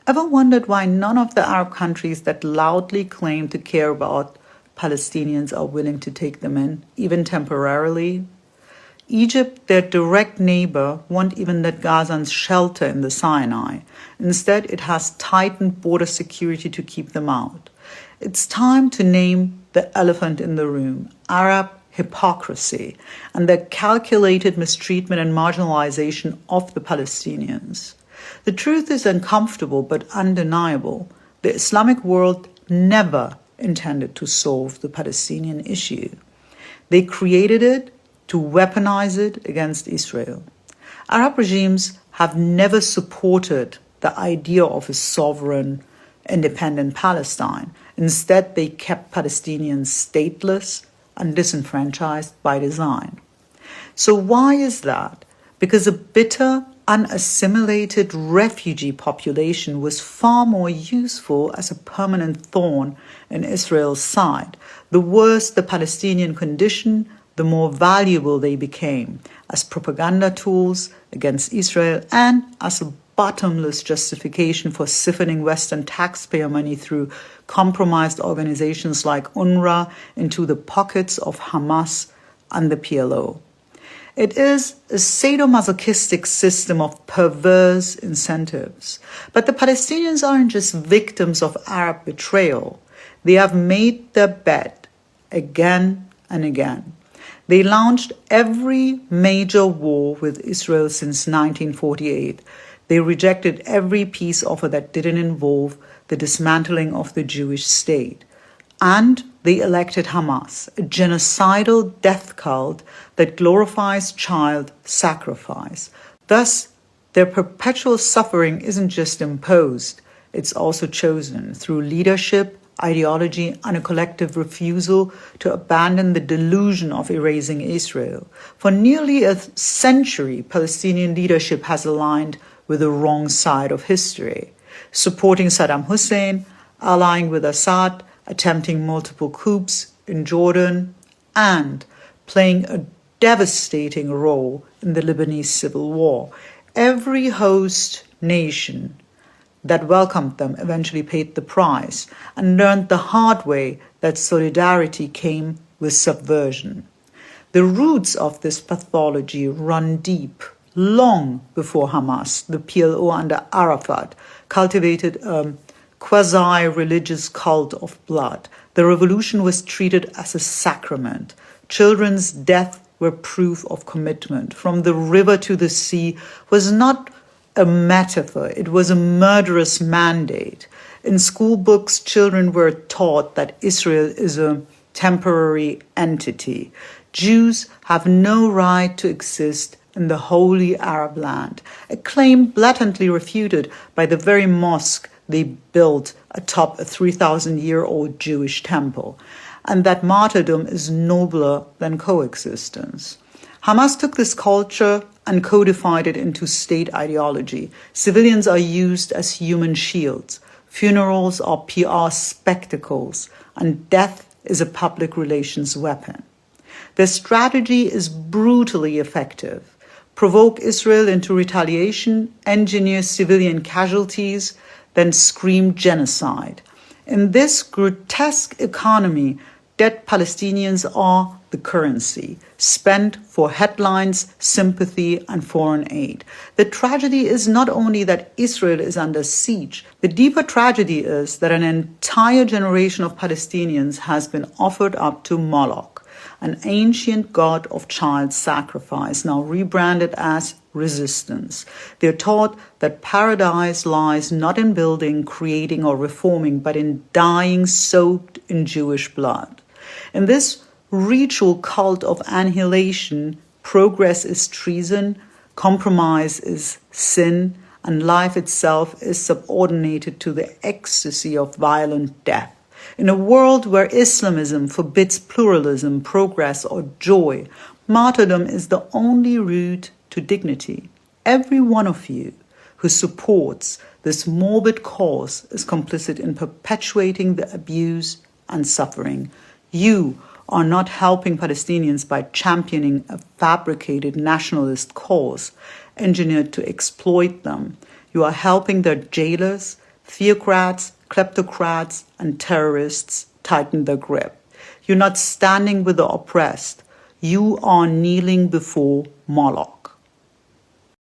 Ever wondered why none of the Arab countries that loudly claim to care about Palestinians are willing to take them in, even temporarily? Egypt, their direct neighbor, won't even let Gazans shelter in the Sinai. Instead, it has tightened border security to keep them out. It's time to name the elephant in the room: Arab hypocrisy and the calculated mistreatment and marginalization of the Palestinians. The truth is uncomfortable but undeniable. The Islamic world never intended to solve the Palestinian issue. They created it to weaponize it against Israel. Arab regimes have never supported the idea of a sovereign, independent Palestine. Instead, they kept Palestinians stateless and disenfranchised by design. So why is that? Because a bitter, unassimilated refugee population was far more useful as a permanent thorn in Israel's side. The worse the Palestinian condition, the more valuable they became as propaganda tools against Israel and as a bottomless justification for siphoning Western taxpayer money through compromised organizations like UNRWA into the pockets of Hamas and the PLO. It is a sadomasochistic system of perverse incentives. But the Palestinians aren't just victims of Arab betrayal. They have made their bed again and again. They launched every major war with Israel since 1948. They rejected every peace offer that didn't involve the dismantling of the Jewish state. And they elected Hamas, a genocidal death cult that glorifies child sacrifice. Thus, their perpetual suffering isn't just imposed, it's also chosen through leadership, ideology, and a collective refusal to abandon the delusion of erasing Israel. For nearly a century, Palestinian leadership has aligned with the wrong side of history, supporting Saddam Hussein, allying with Assad, attempting multiple coups in Jordan, and playing a devastating role in the Lebanese civil war. Every host nation that welcomed them eventually paid the price and learned the hard way that solidarity came with subversion. The roots of this pathology run deep. Long before Hamas, the PLO under Arafat cultivated a quasi-religious cult of blood. The revolution was treated as a sacrament. Children's death were proof of commitment. From the river to the sea was not a metaphor, it was a murderous mandate. In school books, children were taught that Israel is a temporary entity. Jews have no right to exist in the holy Arab land, a claim blatantly refuted by the very mosque they built atop a 3,000-year-old Jewish temple, and that martyrdom is nobler than coexistence. Hamas took this culture and codified it into state ideology. Civilians are used as human shields. Funerals are PR spectacles, and death is a public relations weapon. Their strategy is brutally effective. Provoke Israel into retaliation, engineer civilian casualties, then scream genocide. In this grotesque economy, dead Palestinians are the currency, spent for headlines, sympathy, and foreign aid. The tragedy is not only that Israel is under siege, the deeper tragedy is that an entire generation of Palestinians has been offered up to Moloch, an ancient god of child sacrifice, now rebranded as resistance. They're taught that paradise lies not in building, creating, or reforming, but in dying soaked in Jewish blood. In this ritual cult of annihilation, progress is treason, compromise is sin, and life itself is subordinated to the ecstasy of violent death. In a world where Islamism forbids pluralism, progress, or joy, martyrdom is the only route to dignity. Every one of you who supports this morbid cause is complicit in perpetuating the abuse and suffering. You are not helping Palestinians by championing a fabricated nationalist cause engineered to exploit them. You are helping their jailers, Theocrats, kleptocrats, and terrorists tighten their grip. You're not standing with the oppressed. You are kneeling before Moloch.